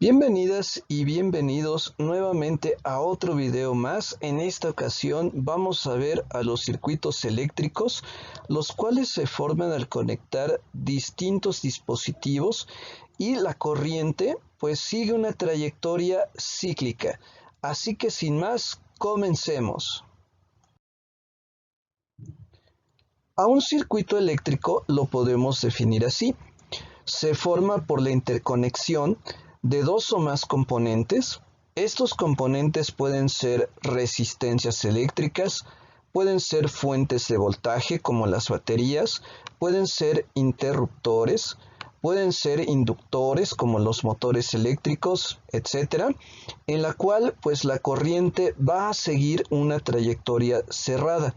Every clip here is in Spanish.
Bienvenidas y bienvenidos nuevamente a otro video más. En esta ocasión vamos a ver a los circuitos eléctricos, los cuales se forman al conectar distintos dispositivos y la corriente pues sigue una trayectoria cíclica. Así que sin más, comencemos. A un circuito eléctrico lo podemos definir así. Se forma por la interconexión de dos o más componentes. Estos componentes pueden ser resistencias eléctricas, pueden ser fuentes de voltaje como las baterías, pueden ser interruptores, pueden ser inductores como los motores eléctricos, etc., en la cual pues la corriente va a seguir una trayectoria cerrada.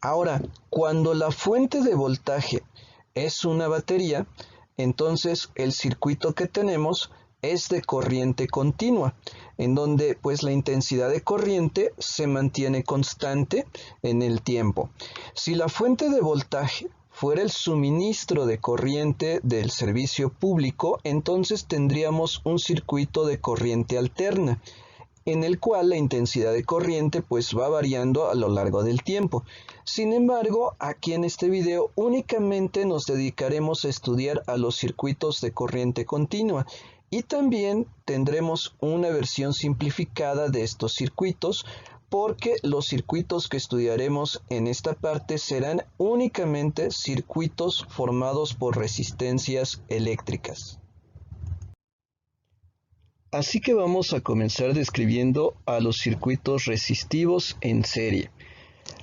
Ahora, cuando la fuente de voltaje es una batería, entonces el circuito que tenemos es de corriente continua, en donde pues la intensidad de corriente se mantiene constante en el tiempo. Si la fuente de voltaje fuera el suministro de corriente del servicio público, entonces tendríamos un circuito de corriente alterna, en el cual la intensidad de corriente pues va variando a lo largo del tiempo. Sin embargo, aquí en este video únicamente nos dedicaremos a estudiar a los circuitos de corriente continua y también tendremos una versión simplificada de estos circuitos, porque los circuitos que estudiaremos en esta parte serán únicamente circuitos formados por resistencias eléctricas. Así que vamos a comenzar describiendo a los circuitos resistivos en serie.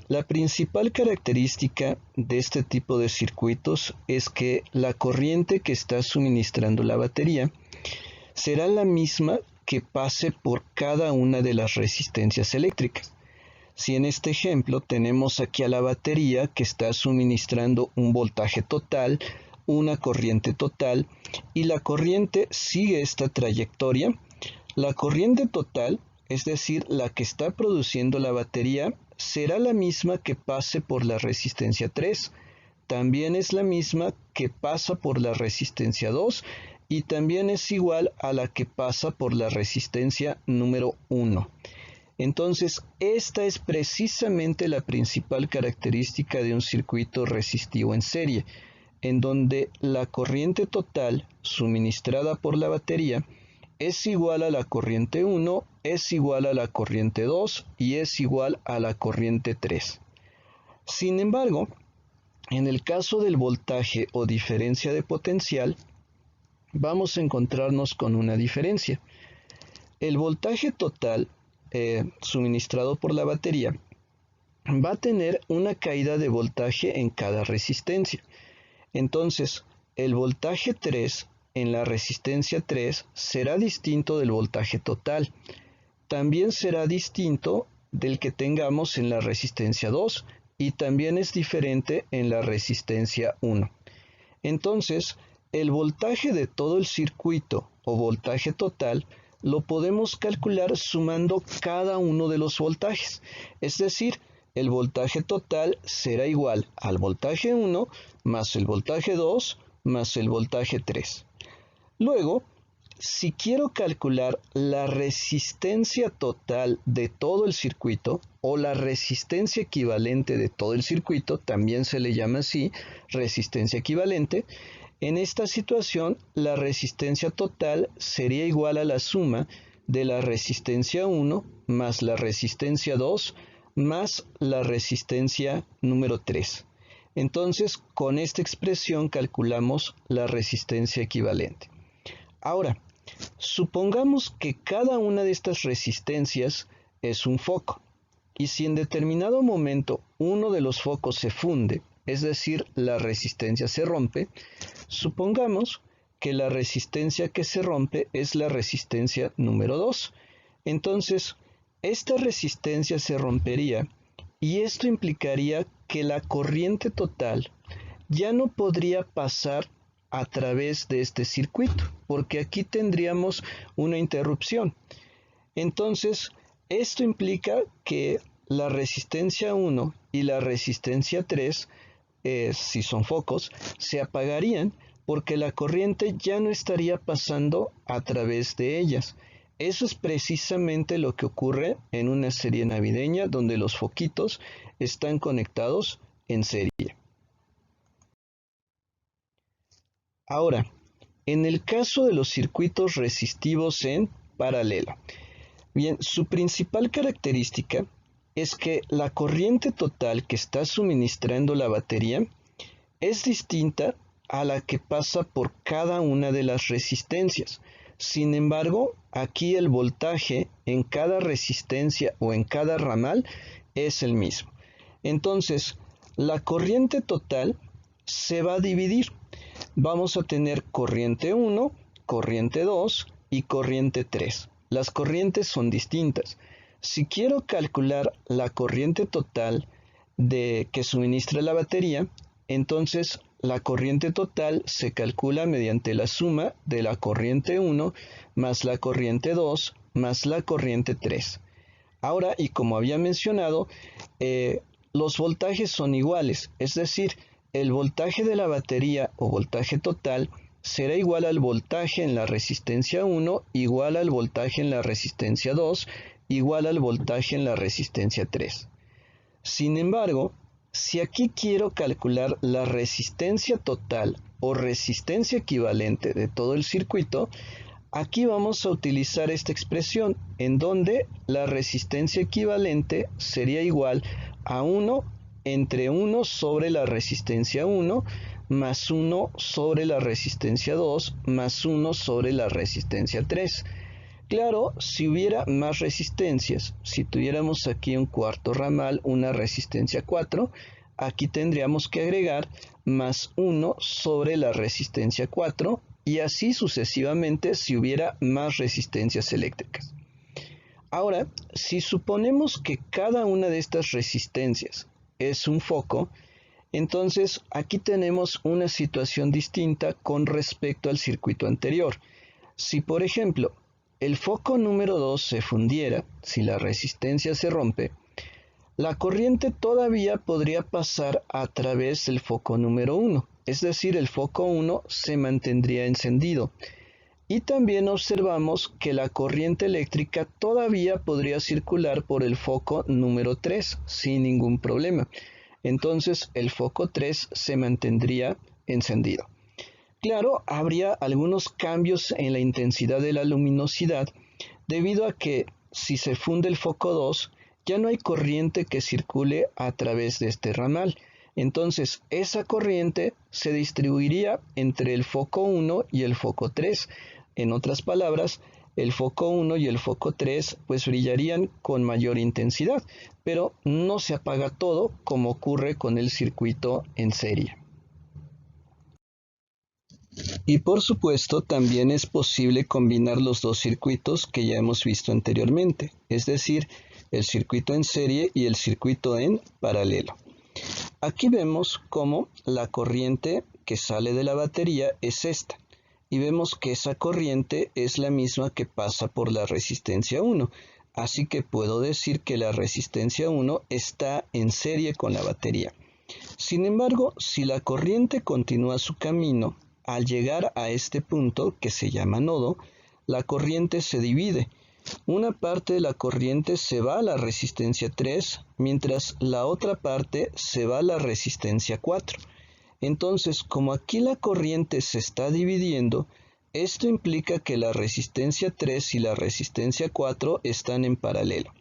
La principal característica de este tipo de circuitos es que la corriente que está suministrando la batería será la misma que pase por cada una de las resistencias eléctricas. Si en este ejemplo tenemos aquí a la batería que está suministrando un voltaje total, una corriente total, y la corriente sigue esta trayectoria, la corriente total, es decir, la que está produciendo la batería, será la misma que pase por la resistencia 3, también es la misma que pasa por la resistencia 2 y también es igual a la que pasa por la resistencia número 1. Entonces, esta es precisamente la principal característica de un circuito resistivo en serie, en donde la corriente total suministrada por la batería es igual a la corriente 1, es igual a la corriente 2 y es igual a la corriente 3. Sin embargo, en el caso del voltaje o diferencia de potencial, vamos a encontrarnos con una diferencia. El voltaje total suministrado por la batería va a tener una caída de voltaje en cada resistencia. Entonces, el voltaje 3 en la resistencia 3 será distinto del voltaje total. También será distinto del que tengamos en la resistencia 2 y también es diferente en la resistencia 1. Entonces, el voltaje de todo el circuito o voltaje total lo podemos calcular sumando cada uno de los voltajes. Es decir, el voltaje total será igual al voltaje 1 más el voltaje 2 más el voltaje 3. Luego, si quiero calcular la resistencia total de todo el circuito o la resistencia equivalente de todo el circuito, también se le llama así, resistencia equivalente, en esta situación la resistencia total sería igual a la suma de la resistencia 1 más la resistencia 2 más la resistencia número 3. Entonces, con esta expresión calculamos la resistencia equivalente. Ahora, supongamos que cada una de estas resistencias es un foco, y si en determinado momento uno de los focos se funde, es decir, la resistencia se rompe, supongamos que la resistencia que se rompe es la resistencia número 2. Entonces, esta resistencia se rompería y esto implicaría que la corriente total ya no podría pasar a través de este circuito, porque aquí tendríamos una interrupción. Entonces, esto implica que la resistencia 1 y la resistencia 3, si son focos, se apagarían porque la corriente ya no estaría pasando a través de ellas. Eso es precisamente lo que ocurre en una serie navideña donde los foquitos están conectados en serie. Ahora, en el caso de los circuitos resistivos en paralelo, bien, su principal característica es que la corriente total que está suministrando la batería es distinta a la que pasa por cada una de las resistencias. Sin embargo, aquí el voltaje en cada resistencia o en cada ramal es el mismo. Entonces, la corriente total se va a dividir. Vamos a tener corriente 1, corriente 2 y corriente 3. Las corrientes son distintas. Si quiero calcular la corriente total que suministra la batería, entonces la corriente total se calcula mediante la suma de la corriente 1 más la corriente 2 más la corriente 3. Ahora, y como había mencionado, los voltajes son iguales, es decir, el voltaje de la batería o voltaje total será igual al voltaje en la resistencia 1, igual al voltaje en la resistencia 2, igual al voltaje en la resistencia 3. Sin embargo, si aquí quiero calcular la resistencia total o resistencia equivalente de todo el circuito, aquí vamos a utilizar esta expresión en donde la resistencia equivalente sería igual a 1 entre 1 sobre la resistencia 1 más 1 sobre la resistencia 2 más 1 sobre la resistencia 3. Claro, si hubiera más resistencias, si tuviéramos aquí un cuarto ramal, una resistencia 4, aquí tendríamos que agregar más 1 sobre la resistencia 4 y así sucesivamente si hubiera más resistencias eléctricas. Ahora, si suponemos que cada una de estas resistencias es un foco, entonces aquí tenemos una situación distinta con respecto al circuito anterior. Si por ejemplo el foco número 2 se fundiera, si la resistencia se rompe, la corriente todavía podría pasar a través del foco número 1, es decir, el foco 1 se mantendría encendido. Y también observamos que la corriente eléctrica todavía podría circular por el foco número 3 sin ningún problema. Entonces el foco 3 se mantendría encendido. Claro, habría algunos cambios en la intensidad de la luminosidad debido a que si se funde el foco 2, ya no hay corriente que circule a través de este ramal. Entonces, esa corriente se distribuiría entre el foco 1 y el foco 3. En otras palabras, el foco 1 y el foco 3 pues brillarían con mayor intensidad, pero no se apaga todo como ocurre con el circuito en serie. Y por supuesto también es posible combinar los dos circuitos que ya hemos visto anteriormente, es decir, el circuito en serie y el circuito en paralelo. Aquí vemos cómo la corriente que sale de la batería es esta, y vemos que esa corriente es la misma que pasa por la resistencia 1, así que puedo decir que la resistencia 1 está en serie con la batería. Sin embargo, si la corriente continúa su camino, al llegar a este punto, que se llama nodo, la corriente se divide. Una parte de la corriente se va a la resistencia 3, mientras la otra parte se va a la resistencia 4. Entonces, como aquí la corriente se está dividiendo, esto implica que la resistencia 3 y la resistencia 4 están en paralelo.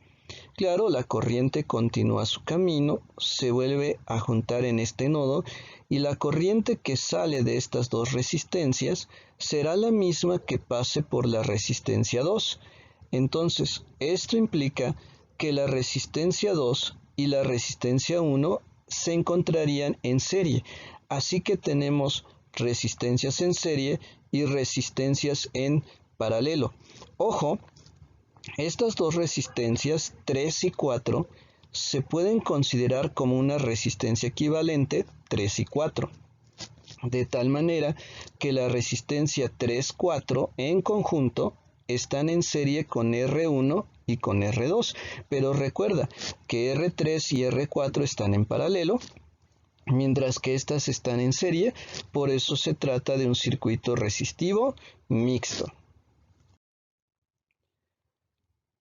Claro, la corriente continúa su camino, se vuelve a juntar en este nodo y la corriente que sale de estas dos resistencias será la misma que pase por la resistencia 2. Entonces, esto implica que la resistencia 2 y la resistencia 1 se encontrarían en serie. Así que tenemos resistencias en serie y resistencias en paralelo. Ojo, estas dos resistencias, 3 y 4, se pueden considerar como una resistencia equivalente 3 y 4. De tal manera que la resistencia 3-4 en conjunto están en serie con R1 y con R2. Pero recuerda que R3 y R4 están en paralelo mientras que estas están en serie, por eso se trata de un circuito resistivo mixto.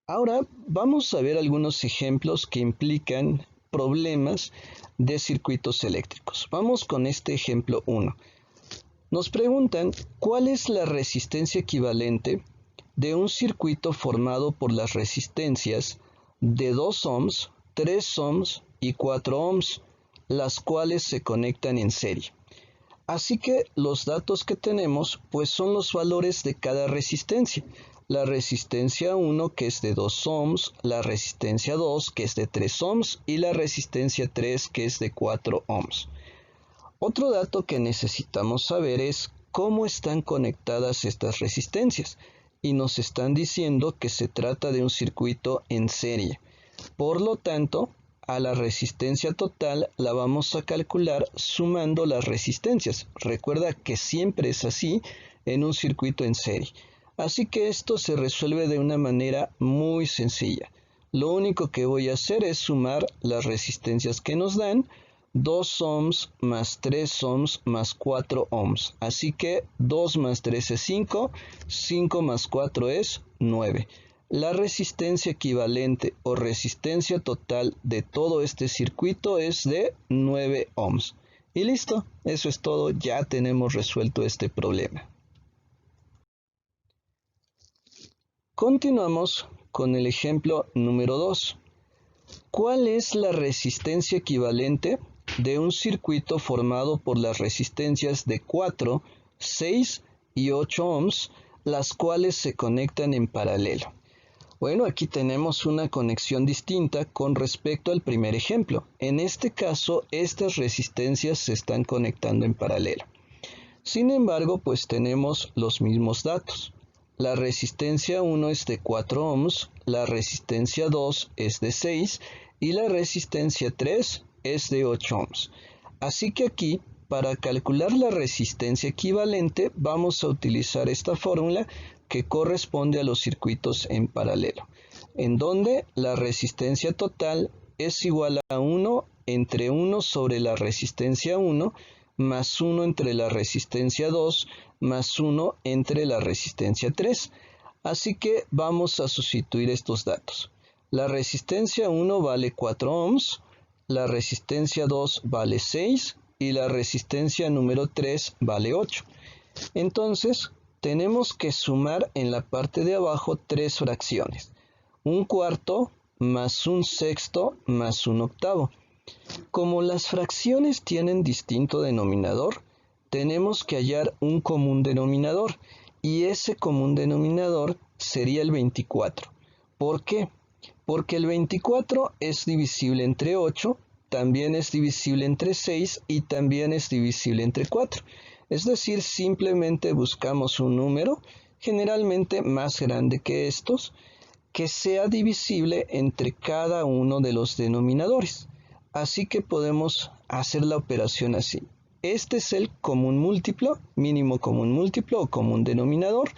Ahora vamos a ver algunos ejemplos que implican problemas de circuitos eléctricos. Vamos con este ejemplo 1. Nos preguntan cuál es la resistencia equivalente de un circuito formado por las resistencias de 2 ohms, 3 ohms y 4 ohms, las cuales se conectan en serie. Así que los datos que tenemos pues son los valores de cada resistencia. La resistencia 1 que es de 2 ohms, la resistencia 2 que es de 3 ohms y la resistencia 3 que es de 4 ohms. Otro dato que necesitamos saber es cómo están conectadas estas resistencias y nos están diciendo que se trata de un circuito en serie. Por lo tanto, a la resistencia total la vamos a calcular sumando las resistencias. Recuerda que siempre es así en un circuito en serie. Así que esto se resuelve de una manera muy sencilla. Lo único que voy a hacer es sumar las resistencias que nos dan, 2 ohms más 3 ohms más 4 ohms. Así que 2 más 3 es 5, 5 más 4 es 9. La resistencia equivalente o resistencia total de todo este circuito es de 9 ohms. Y listo, eso es todo, ya tenemos resuelto este problema. Continuamos con el ejemplo número 2. ¿Cuál es la resistencia equivalente de un circuito formado por las resistencias de 4, 6 y 8 ohms, las cuales se conectan en paralelo? Bueno, aquí tenemos una conexión distinta con respecto al primer ejemplo. En este caso, estas resistencias se están conectando en paralelo. Sin embargo, pues tenemos los mismos datos. La resistencia 1 es de 4 ohms, la resistencia 2 es de 6 y la resistencia 3 es de 8 ohms. Así que aquí, para calcular la resistencia equivalente, vamos a utilizar esta fórmula que corresponde a los circuitos en paralelo, en donde la resistencia total es igual a 1 entre 1 sobre la resistencia 1 más 1 entre la resistencia 2 más 1 entre la resistencia 3. Así que vamos a sustituir estos datos. La resistencia 1 vale 4 ohms, la resistencia 2 vale 6 y la resistencia número 3 vale 8. Entonces, tenemos que sumar en la parte de abajo tres fracciones. 1/4 más 1/6 más 1/8. Como las fracciones tienen distinto denominador, tenemos que hallar un común denominador y ese común denominador sería el 24. ¿Por qué? Porque el 24 es divisible entre 8, también es divisible entre 6 y también es divisible entre 4. Es decir, simplemente buscamos un número, generalmente más grande que estos, que sea divisible entre cada uno de los denominadores. Así que podemos hacer la operación así. Este es el común múltiplo, mínimo común múltiplo o común denominador,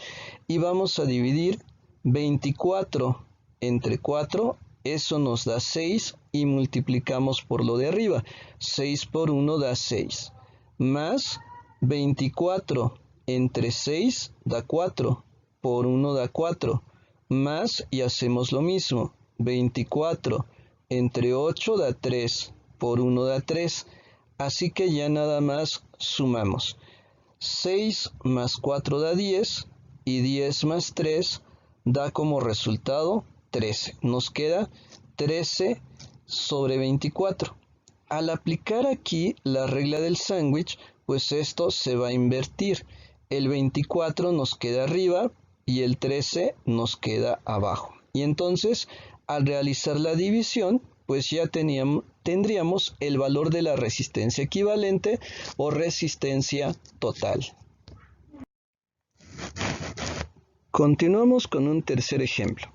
y vamos a dividir 24 entre 4, eso nos da 6 y multiplicamos por lo de arriba. 6 por 1 da 6, más 24 entre 6 da 4, por 1 da 4, más y hacemos lo mismo. 24 entre 8 da 3, por 1 da 3. Así que ya nada más sumamos. 6 más 4 da 10 y 10 más 3 da como resultado 13. Nos queda 13 sobre 24. Al aplicar aquí la regla del sándwich, pues esto se va a invertir. El 24 nos queda arriba y el 13 nos queda abajo. Y entonces, al realizar la división, pues ya tendríamos el valor de la resistencia equivalente o resistencia total. Continuamos con un tercer ejemplo.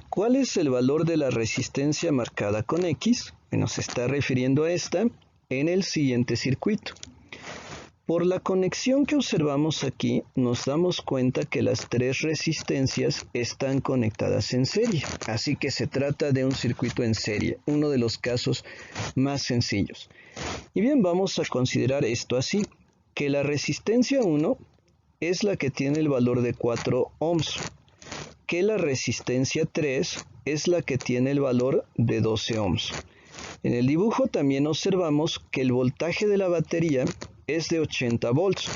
¿Cuál es el valor de la resistencia marcada con X? Bueno, se está refiriendo a esta en el siguiente circuito. Por la conexión que observamos aquí, nos damos cuenta que las tres resistencias están conectadas en serie, así que se trata de un circuito en serie, uno de los casos más sencillos. Y bien, vamos a considerar esto así, que la resistencia 1 es la que tiene el valor de 4 ohms, que la resistencia 3 es la que tiene el valor de 12 ohms. En el dibujo también observamos que el voltaje de la batería es de 80 volts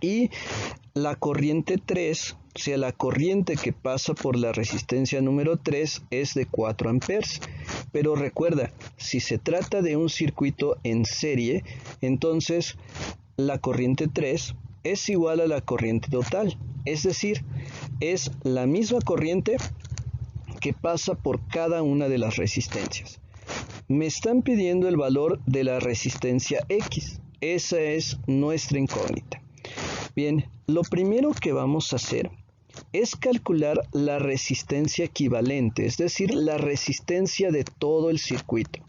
y la corriente 3, o sea, la corriente que pasa por la resistencia número 3 es de 4 amperes. Pero recuerda, si se trata de un circuito en serie, entonces la corriente 3 es igual a la corriente total, es decir, es la misma corriente que pasa por cada una de las resistencias. Me están pidiendo el valor de la resistencia X. Esa es nuestra incógnita. Bien, lo primero que vamos a hacer es calcular la resistencia equivalente, es decir, la resistencia de todo el circuito.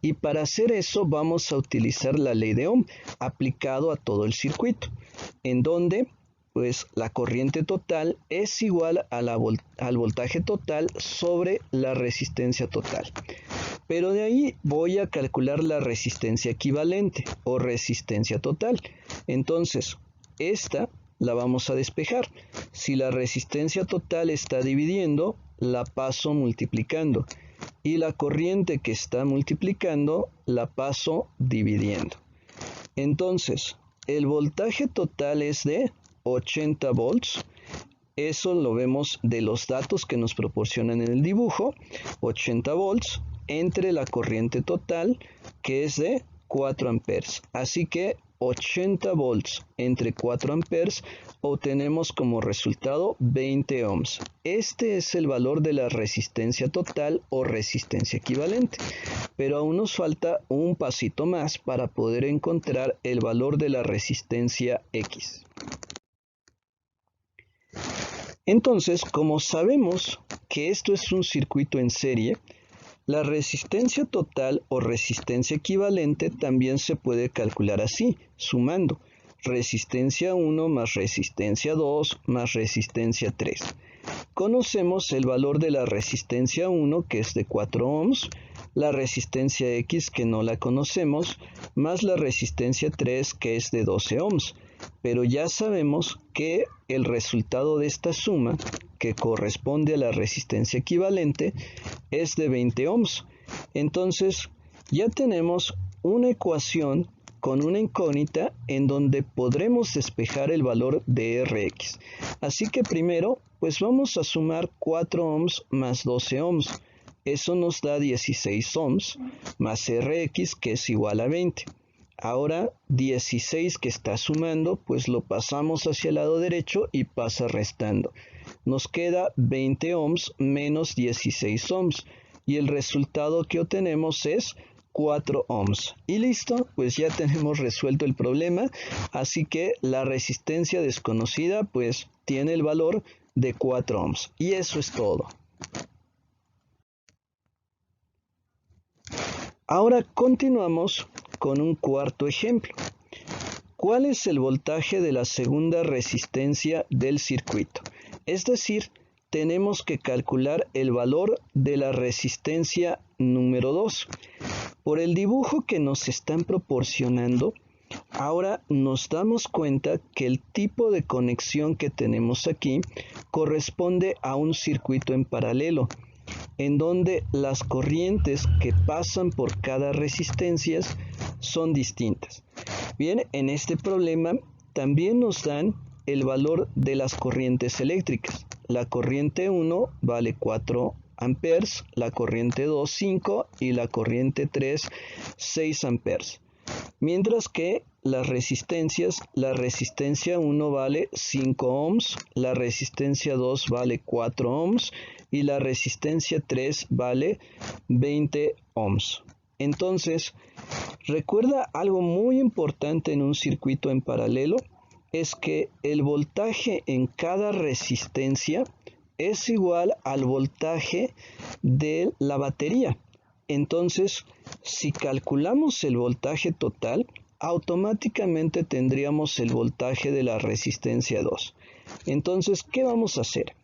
Y para hacer eso vamos a utilizar la ley de Ohm aplicado a todo el circuito, en donde pues la corriente total es igual a al voltaje total sobre la resistencia total. Pero de ahí voy a calcular la resistencia equivalente o resistencia total. Entonces, esta la vamos a despejar. Si la resistencia total está dividiendo, la paso multiplicando. Y la corriente que está multiplicando, la paso dividiendo. Entonces, el voltaje total es de 80 volts. Eso lo vemos de los datos que nos proporcionan en el dibujo. 80 volts entre la corriente total, que es de 4 amperes. Así que 80 volts entre 4 amperes obtenemos como resultado 20 ohms. Este es el valor de la resistencia total o resistencia equivalente. Pero aún nos falta un pasito más para poder encontrar el valor de la resistencia X. Entonces, como sabemos que esto es un circuito en serie, la resistencia total o resistencia equivalente también se puede calcular así, sumando resistencia 1 más resistencia 2 más resistencia 3. Conocemos el valor de la resistencia 1, que es de 4 ohms, la resistencia X, que no la conocemos, más la resistencia 3, que es de 12 ohms. Pero ya sabemos que el resultado de esta suma, que corresponde a la resistencia equivalente, es de 20 ohms. Entonces, ya tenemos una ecuación con una incógnita en donde podremos despejar el valor de Rx. Así que primero, pues vamos a sumar 4 ohms más 12 ohms. Eso nos da 16 ohms más Rx, que es igual a 20. Ahora 16 que está sumando, pues lo pasamos hacia el lado derecho y pasa restando. Nos queda 20 ohms menos 16 ohms y el resultado que obtenemos es 4 ohms. Y listo, pues ya tenemos resuelto el problema, así que la resistencia desconocida pues tiene el valor de 4 ohms. Y eso es todo. Ahora continuamos con un cuarto ejemplo. ¿Cuál es el voltaje de la segunda resistencia del circuito? Es decir, tenemos que calcular el valor de la resistencia número 2. Por el dibujo que nos están proporcionando, ahora nos damos cuenta que el tipo de conexión que tenemos aquí corresponde a un circuito en paralelo, en donde las corrientes que pasan por cada resistencia son distintas. Bien, en este problema también nos dan el valor de las corrientes eléctricas. La corriente 1 vale 4 amperes, la corriente 2 5 y la corriente 3 6 amperes. Mientras que las resistencias, la resistencia 1 vale 5 ohms, la resistencia 2 vale 4 ohms y la resistencia 3 vale 20 ohms. Entonces, recuerda algo muy importante en un circuito en paralelo, es que el voltaje en cada resistencia es igual al voltaje de la batería. Entonces, si calculamos el voltaje total, automáticamente tendríamos el voltaje de la resistencia 2. Entonces, ¿qué vamos a hacer?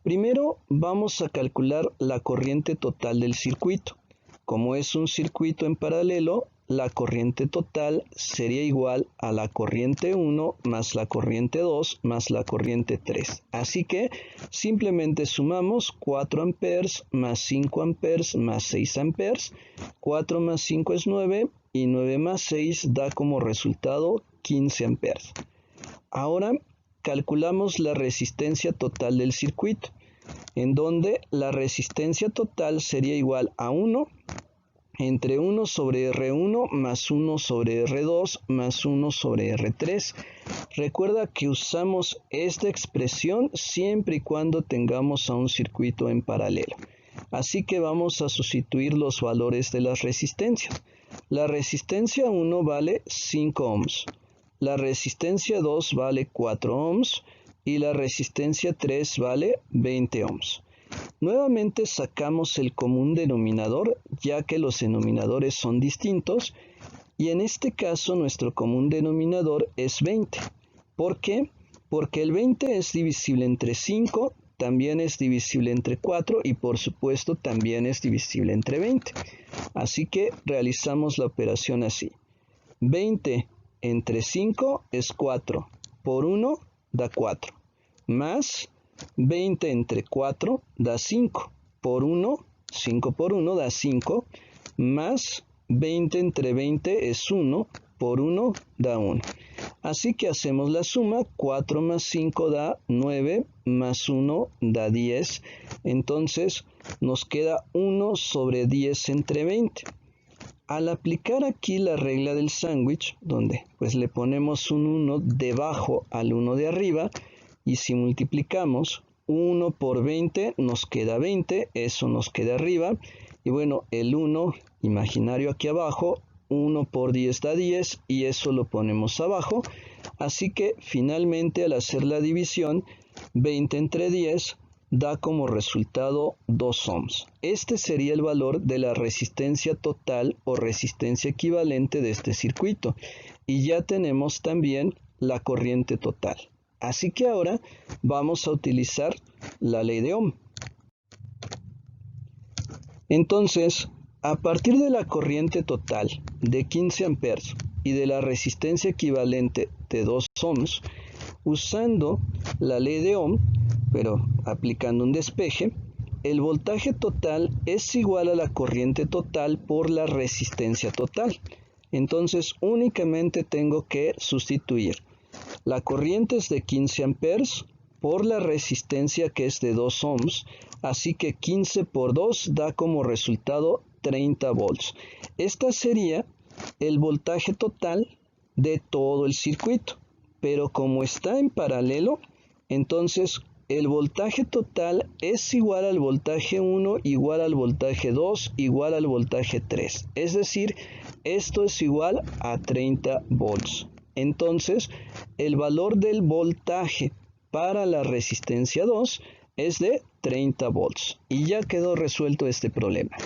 Primero vamos a calcular la corriente total del circuito. Como es un circuito en paralelo, la corriente total sería igual a la corriente 1 más la corriente 2 más la corriente 3. Así que simplemente sumamos 4 amperes más 5 amperes más 6 amperes. 4 más 5 es 9 y 9 más 6 da como resultado 15 amperes. Ahora calculamos la resistencia total del circuito, en donde la resistencia total sería igual a 1 entre 1 sobre R1 más 1 sobre R2 más 1 sobre R3. Recuerda que usamos esta expresión siempre y cuando tengamos a un circuito en paralelo. Así que vamos a sustituir los valores de las resistencias. La resistencia 1 vale 5 ohms, la resistencia 2 vale 4 ohms y la resistencia 3 vale 20 ohms. Nuevamente sacamos el común denominador, ya que los denominadores son distintos, y en este caso nuestro común denominador es 20. ¿Por qué? Porque el 20 es divisible entre 5, también es divisible entre 4 y por supuesto también es divisible entre 20. Así que realizamos la operación así. 20 entre 5 es 4, por 1 da 4, más 20 entre 4 da 5, por 1, 5 por 1 da 5, más 20 entre 20 es 1, por 1 da 1. Así que hacemos la suma, 4 más 5 da 9, más 1 da 10, entonces nos queda 1 sobre 10 entre 20. Al aplicar aquí la regla del sándwich, donde pues le ponemos un 1 debajo al 1 de arriba, y si multiplicamos 1 por 20 nos queda 20, eso nos queda arriba, y bueno, el 1 imaginario aquí abajo, 1 por 10 da 10 y eso lo ponemos abajo, así que finalmente al hacer la división, 20 entre 10 da como resultado 2 ohms. Este sería el valor de la resistencia total o resistencia equivalente de este circuito, y ya tenemos también la corriente total. Así que ahora vamos a utilizar la ley de Ohm. Entonces, a partir de la corriente total de 15 amperes y de la resistencia equivalente de 2 ohms, usando la ley de Ohm, pero aplicando un despeje, el voltaje total es igual a la corriente total por la resistencia total. Entonces, únicamente tengo que sustituir la corriente es de 15 amperes por la resistencia que es de 2 ohms, así que 15 por 2 da como resultado 30 volts. Esta sería el voltaje total de todo el circuito, pero como está en paralelo, entonces el voltaje total es igual al voltaje 1, igual al voltaje 2, igual al voltaje 3. Es decir, esto es igual a 30 volts. Entonces, el valor del voltaje para la resistencia 2 es de 30 volts. Y ya quedó resuelto este problema.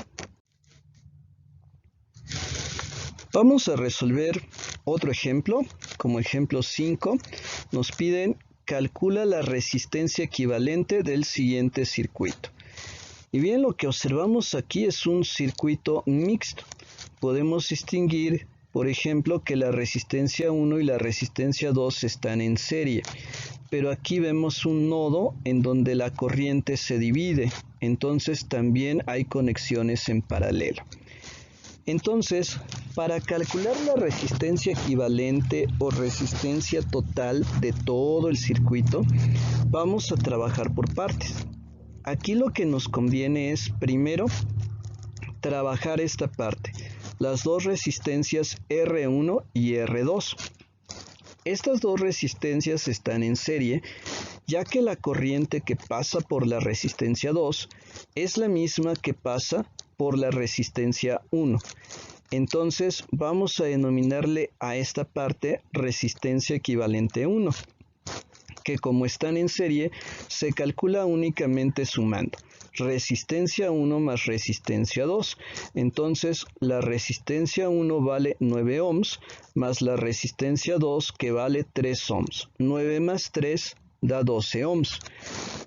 Vamos a resolver otro ejemplo. Como ejemplo 5, nos piden calcula la resistencia equivalente del siguiente circuito. Y bien, lo que observamos aquí es un circuito mixto. Podemos distinguir, por ejemplo, que la resistencia 1 y la resistencia 2 están en serie. Pero aquí vemos un nodo en donde la corriente se divide. Entonces también hay conexiones en paralelo. Entonces, para calcular la resistencia equivalente o resistencia total de todo el circuito, vamos a trabajar por partes. Aquí lo que nos conviene es, primero, trabajar esta parte, las dos resistencias R1 y R2. Estas dos resistencias están en serie, ya que la corriente que pasa por la resistencia 2 es la misma que pasa por la resistencia 1. Entonces vamos a denominarle a esta parte resistencia equivalente 1. que como están en serie, se calcula únicamente sumando. Resistencia 1 más resistencia 2. Entonces, la resistencia 1 vale 9 ohms, más la resistencia 2 que vale 3 ohms. 9 más 3 da 12 ohms.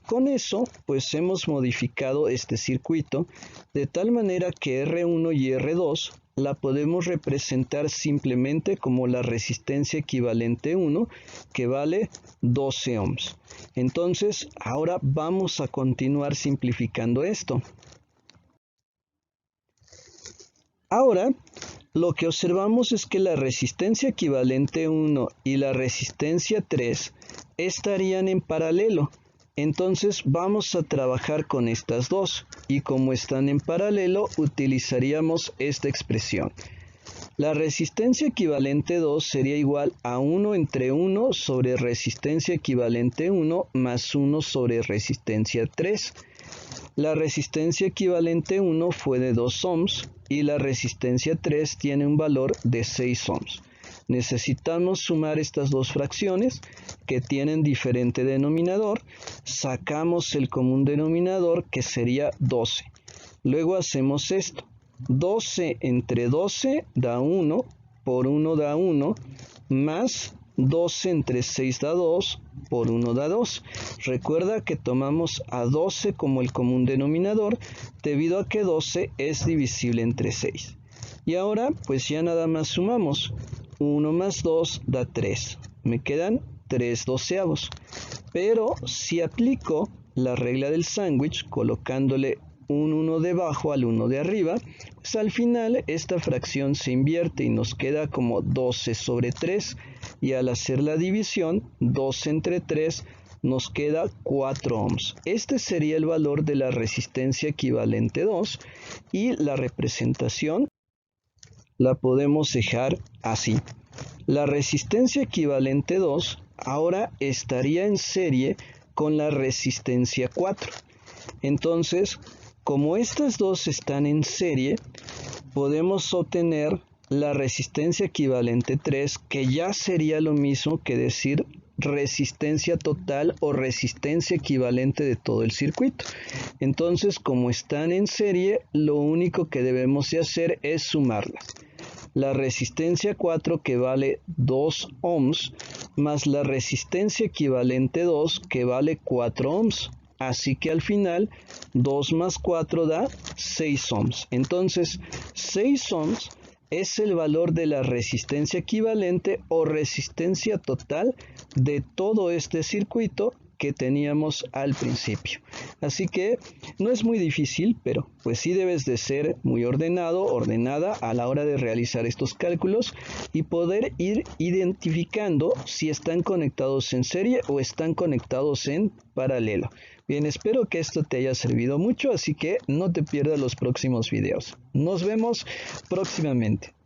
Con eso, pues hemos modificado este circuito de tal manera que R1 y R2 la podemos representar simplemente como la resistencia equivalente 1, que vale 12 ohms. Entonces, ahora vamos a continuar simplificando esto. Ahora, lo que observamos es que la resistencia equivalente 1 y la resistencia 3 estarían en paralelo. Entonces vamos a trabajar con estas dos y como están en paralelo utilizaríamos esta expresión. La resistencia equivalente 2 sería igual a 1 entre 1 sobre resistencia equivalente 1 más 1 sobre resistencia 3. La resistencia equivalente 1 fue de 2 ohms y la resistencia 3 tiene un valor de 6 ohms. Necesitamos sumar estas dos fracciones que tienen diferente denominador. Sacamos el común denominador que sería 12. Luego hacemos esto. 12 entre 12 da 1, por 1 da 1, más 12 entre 6 da 2, por 1 da 2. Recuerda que tomamos a 12 como el común denominador debido a que 12 es divisible entre 6. Y ahora pues ya nada más sumamos. 1 más 2 da 3. Me quedan 3 doceavos. Pero si aplico la regla del sándwich colocándole un 1 debajo al 1 de arriba, pues al final esta fracción se invierte y nos queda como 12 sobre 3. Y al hacer la división, 12 entre 3 nos queda 4 ohms. Este sería el valor de la resistencia equivalente 2 y la representación la podemos dejar así. La resistencia equivalente 2 ahora estaría en serie con la resistencia 4. Entonces, como estas dos están en serie, podemos obtener la resistencia equivalente 3, que ya sería lo mismo que decir resistencia total o resistencia equivalente de todo el circuito. Entonces, como están en serie, lo único que debemos de hacer es sumarlas. La resistencia 4 que vale 2 ohms más la resistencia equivalente 2 que vale 4 ohms. Así que al final 2 más 4 da 6 ohms. Entonces 6 ohms es el valor de la resistencia equivalente o resistencia total de todo este circuito que teníamos al principio. Así que no es muy difícil, pero pues sí debes de ser muy ordenada a la hora de realizar estos cálculos y poder ir identificando si están conectados en serie o están conectados en paralelo. Bien, espero que esto te haya servido mucho, así que no te pierdas los próximos videos. Nos vemos próximamente.